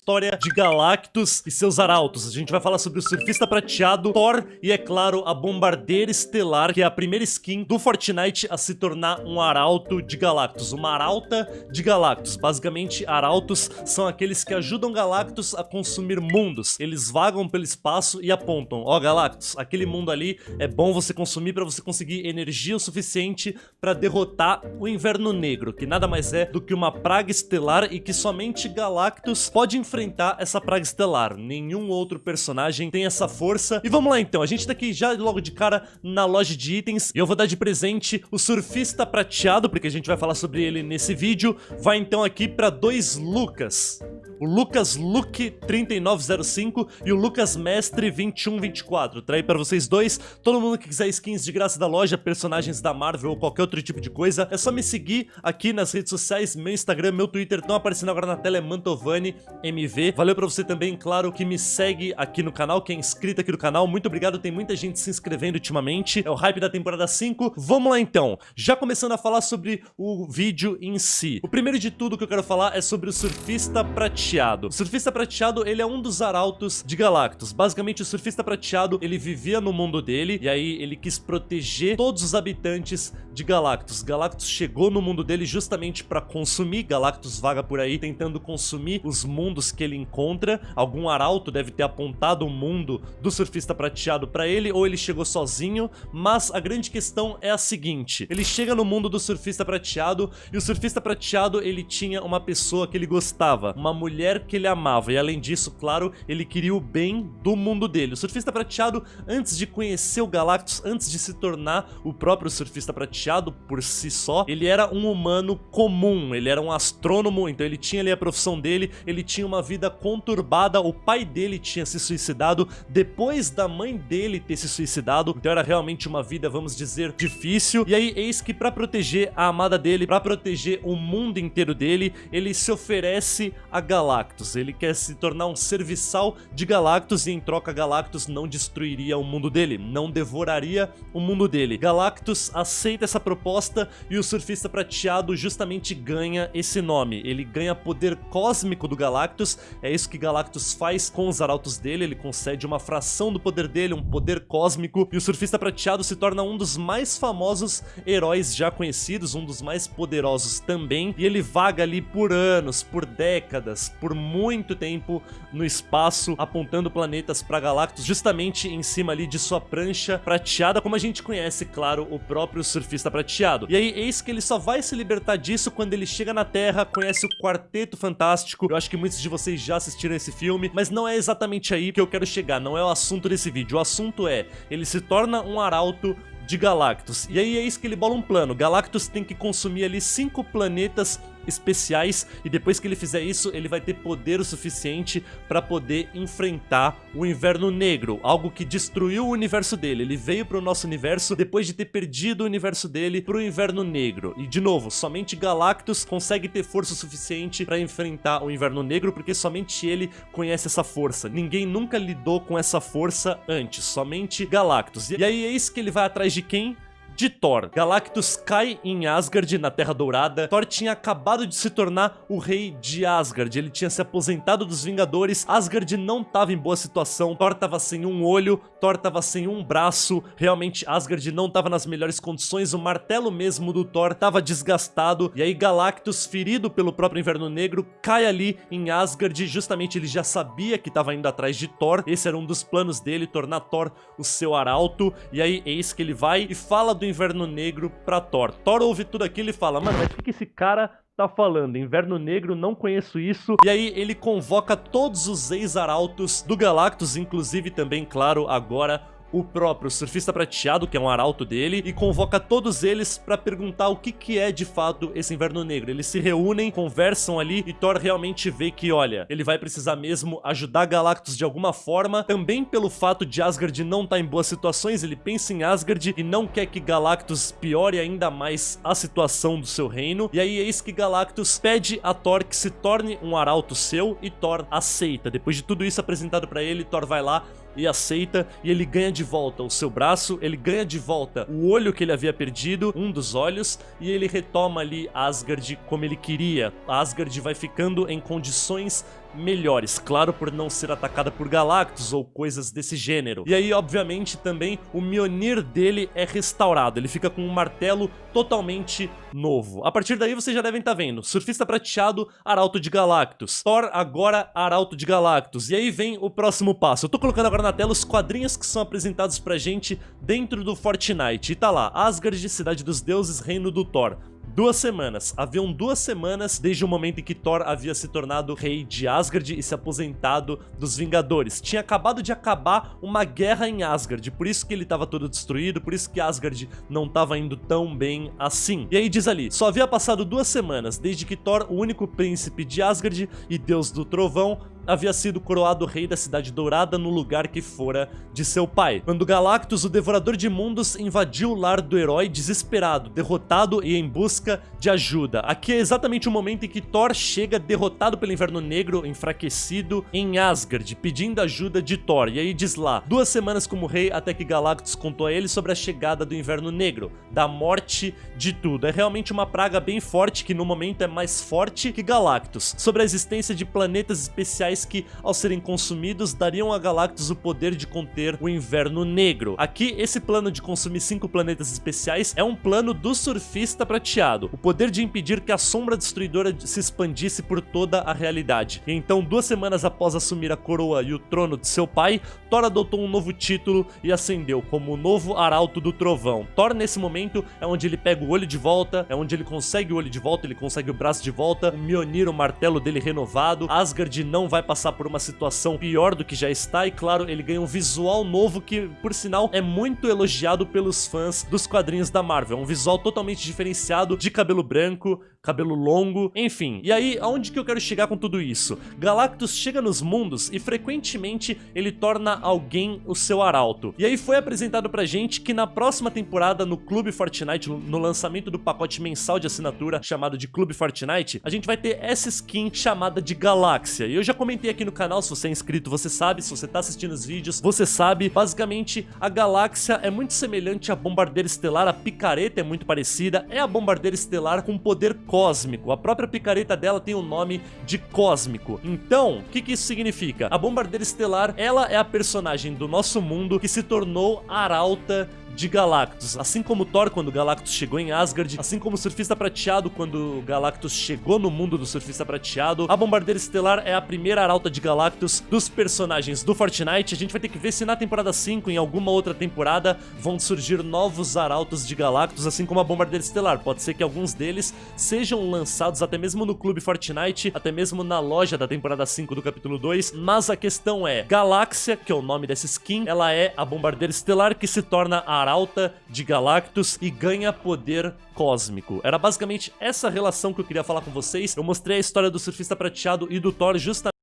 história de Galactus e seus arautos. A gente vai falar sobre o Surfista Prateado, Thor e, é claro, a Bombardeira Estelar, que é a primeira skin do Fortnite a se tornar um arauto de Galactus, uma arauta de Galactus. Basicamente, arautos são aqueles que ajudam Galactus a consumir mundos. Eles vagam pelo espaço e apontam: ó, Galactus, aquele mundo ali é bom você consumir para você conseguir energia o suficiente para derrotar o Inverno Negro, que nada mais é do que uma praga estelar e que somente Galactus pode enfrentar essa praga estelar. Nenhum outro personagem tem essa força. E vamos lá então, a gente tá aqui já logo de cara na loja de itens e eu vou dar de presente o Surfista Prateado, porque a gente vai falar sobre ele nesse vídeo. Vai então aqui para dois Lucas. O Lucas Luke 3905 e o Lucas Mestre 2124. Traí pra vocês dois. Todo mundo que quiser skins de graça da loja, personagens da Marvel ou qualquer outro tipo de coisa, é só me seguir aqui nas redes sociais. Meu Instagram, meu Twitter estão aparecendo agora na tela, é MantovaniMV. Valeu pra você também, claro, que me segue aqui no canal, que é inscrito aqui no canal. Muito obrigado, tem muita gente se inscrevendo ultimamente. É o hype da temporada 5. Vamos lá então. Já começando a falar sobre o vídeo em si. O primeiro de tudo que eu quero falar é sobre o Surfista Prateado. O Surfista Prateado, ele é um dos arautos de Galactus. Basicamente, o Surfista Prateado, ele vivia no mundo dele, e aí ele quis proteger todos os habitantes de Galactus. Galactus chegou no mundo dele justamente pra consumir. Galactus vaga por aí tentando consumir os mundos que ele encontra. Algum arauto deve ter apontado o mundo do Surfista Prateado pra ele, ou ele chegou sozinho, mas a grande questão é a seguinte: ele chega no mundo do Surfista Prateado, e o Surfista Prateado, ele tinha uma pessoa que ele gostava, uma mulher que ele amava, e além disso, claro, ele queria o bem do mundo dele. O Surfista Prateado, antes de conhecer o Galactus, antes de se tornar o próprio Surfista Prateado por si só, ele era um humano comum, ele era um astrônomo, então ele tinha ali a profissão dele, ele tinha uma vida conturbada, o pai dele tinha se suicidado depois da mãe dele ter se suicidado, então era realmente uma vida, vamos dizer, difícil. E aí, eis que pra proteger a amada dele, pra proteger o mundo inteiro dele, ele se oferece a Galactus. Ele quer se tornar um serviçal de Galactus e em troca Galactus não destruiria o mundo dele, não devoraria o mundo dele. Galactus aceita essa proposta e o Surfista Prateado justamente ganha esse nome. Ele ganha poder cósmico do Galactus, é isso que Galactus faz com os arautos dele, ele concede uma fração do poder dele, um poder cósmico, e o Surfista Prateado se torna um dos mais famosos heróis já conhecidos, um dos mais poderosos também, e ele vaga ali por anos, por décadas, por muito tempo no espaço, apontando planetas para Galactus, justamente em cima ali de sua prancha prateada, como a gente conhece, claro, o próprio Surfista Prateado. E aí, eis que ele só vai se libertar disso quando ele chega na Terra, conhece o Quarteto Fantástico. Eu acho que muitos de vocês já assistiram esse filme, mas não é exatamente aí que eu quero chegar, não é o assunto desse vídeo. O assunto é, ele se torna um arauto de Galactus, e aí é isso que ele bola um plano. Galactus tem que consumir ali 5 planetas especiais, e depois que ele fizer isso, ele vai ter poder o suficiente para poder enfrentar o Inverno Negro, algo que destruiu o universo dele. Ele veio para o nosso universo depois de ter perdido o universo dele para o Inverno Negro, e de novo, somente Galactus consegue ter força suficiente para enfrentar o Inverno Negro, porque somente ele conhece essa força. Ninguém nunca lidou com essa força antes, somente Galactus. E aí é isso que ele vai atrás de quem? De Thor. Galactus cai em Asgard, na Terra Dourada. Thor tinha acabado de se tornar o rei de Asgard, ele tinha se aposentado dos Vingadores. Asgard não estava em boa situação, Thor estava sem um olho, Thor estava sem um braço, realmente Asgard não estava nas melhores condições, o martelo mesmo do Thor estava desgastado, e aí Galactus, ferido pelo próprio Inverno Negro, cai ali em Asgard. Justamente ele já sabia que estava indo atrás de Thor, esse era um dos planos dele, tornar Thor o seu arauto, e aí eis que ele vai e fala do Inverno Negro pra Thor. Thor ouve tudo aquilo e fala: mano, mas o que esse cara tá falando? Inverno Negro, não conheço isso. E aí ele convoca todos os ex-arautos do Galactus, inclusive também, claro, agora o próprio Surfista Prateado, que é um arauto dele, e convoca todos eles pra perguntar o que é de fato esse Inverno Negro. Eles se reúnem, conversam ali, e Thor realmente vê que, olha, ele vai precisar mesmo ajudar Galactus de alguma forma, também pelo fato de Asgard não estar em boas situações. Ele pensa em Asgard e não quer que Galactus piore ainda mais a situação do seu reino, e aí eis que Galactus pede a Thor que se torne um arauto seu, e Thor aceita. Depois de tudo isso apresentado pra ele, Thor vai lá e aceita, e ele ganha de volta o seu braço, ele ganha de volta o olho que ele havia perdido, um dos olhos, e ele retoma ali Asgard como ele queria. Asgard vai ficando em condições melhores, claro, por não ser atacada por Galactus ou coisas desse gênero. E aí, obviamente, também o Mjolnir dele é restaurado, ele fica com um martelo totalmente novo. A partir daí vocês já devem estar vendo, Surfista Prateado, Arauto de Galactus, Thor agora Arauto de Galactus, e aí vem o próximo passo. Eu tô colocando agora na tela os quadrinhos que são apresentados pra gente dentro do Fortnite, e tá lá, Asgard, Cidade dos Deuses, Reino do Thor. 2 semanas. Haviam 2 semanas desde o momento em que Thor havia se tornado rei de Asgard e se aposentado dos Vingadores. Tinha acabado de acabar uma guerra em Asgard, por isso que ele estava todo destruído, por isso que Asgard não estava indo tão bem assim. E aí diz ali, só havia passado 2 semanas desde que Thor, o único príncipe de Asgard e deus do trovão, havia sido coroado rei da Cidade Dourada no lugar que fora de seu pai, quando Galactus, o Devorador de Mundos, invadiu o lar do herói desesperado, derrotado e em busca de ajuda. Aqui é exatamente o momento em que Thor chega derrotado pelo Inverno Negro, enfraquecido, em Asgard, pedindo ajuda de Thor. E aí diz lá, 2 semanas como rei até que Galactus contou a ele sobre a chegada do Inverno Negro, da morte de tudo. É realmente uma praga bem forte que no momento é mais forte que Galactus, sobre a existência de planetas especiais que, ao serem consumidos, dariam a Galactus o poder de conter o Inverno Negro. Aqui, esse plano de consumir 5 planetas especiais é um plano do Surfista Prateado, o poder de impedir que a sombra destruidora se expandisse por toda a realidade. E então, 2 semanas após assumir a coroa e o trono de seu pai, Thor adotou um novo título e ascendeu como o novo Arauto do Trovão. Thor, nesse momento, é onde ele pega o olho de volta, é onde ele consegue o olho de volta, ele consegue o braço de volta, o Mjolnir, o martelo dele renovado, Asgard não vai passar por uma situação pior do que já está, e claro, ele ganha um visual novo que, por sinal, é muito elogiado pelos fãs dos quadrinhos da Marvel. É um visual totalmente diferenciado, de cabelo branco, cabelo longo, enfim. E aí, aonde que eu quero chegar com tudo isso? Galactus chega nos mundos e frequentemente ele torna alguém o seu arauto. E aí foi apresentado pra gente que na próxima temporada no Clube Fortnite, no lançamento do pacote mensal de assinatura chamado de Clube Fortnite, a gente vai ter essa skin chamada de Galáxia. E eu já comentei aqui no canal, se você é inscrito você sabe, se você tá assistindo os vídeos você sabe. Basicamente, a Galáxia é muito semelhante à Bombardeira Estelar, a picareta é muito parecida, é a Bombardeira Estelar com poder cósmico. A própria picareta dela tem o nome de Cósmico. Então, o que isso significa? A Bombardeira Estelar, ela é a personagem do nosso mundo que se tornou arauta de Galactus. Assim como Thor quando Galactus chegou em Asgard, assim como o Surfista Prateado quando Galactus chegou no mundo do Surfista Prateado, a Bombardeira Estelar é a primeira arauta de Galactus dos personagens do Fortnite. A gente vai ter que ver se na temporada 5, em alguma outra temporada, vão surgir novos arautos de Galactus, assim como a Bombardeira Estelar. Pode ser que alguns deles sejam lançados até mesmo no Clube Fortnite, até mesmo na loja da temporada 5 do capítulo 2, mas a questão é, Galáxia, que é o nome dessa skin, ela é a Bombardeira Estelar que se torna a arauta de Galactus e ganha poder cósmico. Era basicamente essa relação que eu queria falar com vocês. Eu mostrei a história do Surfista Prateado e do Thor justamente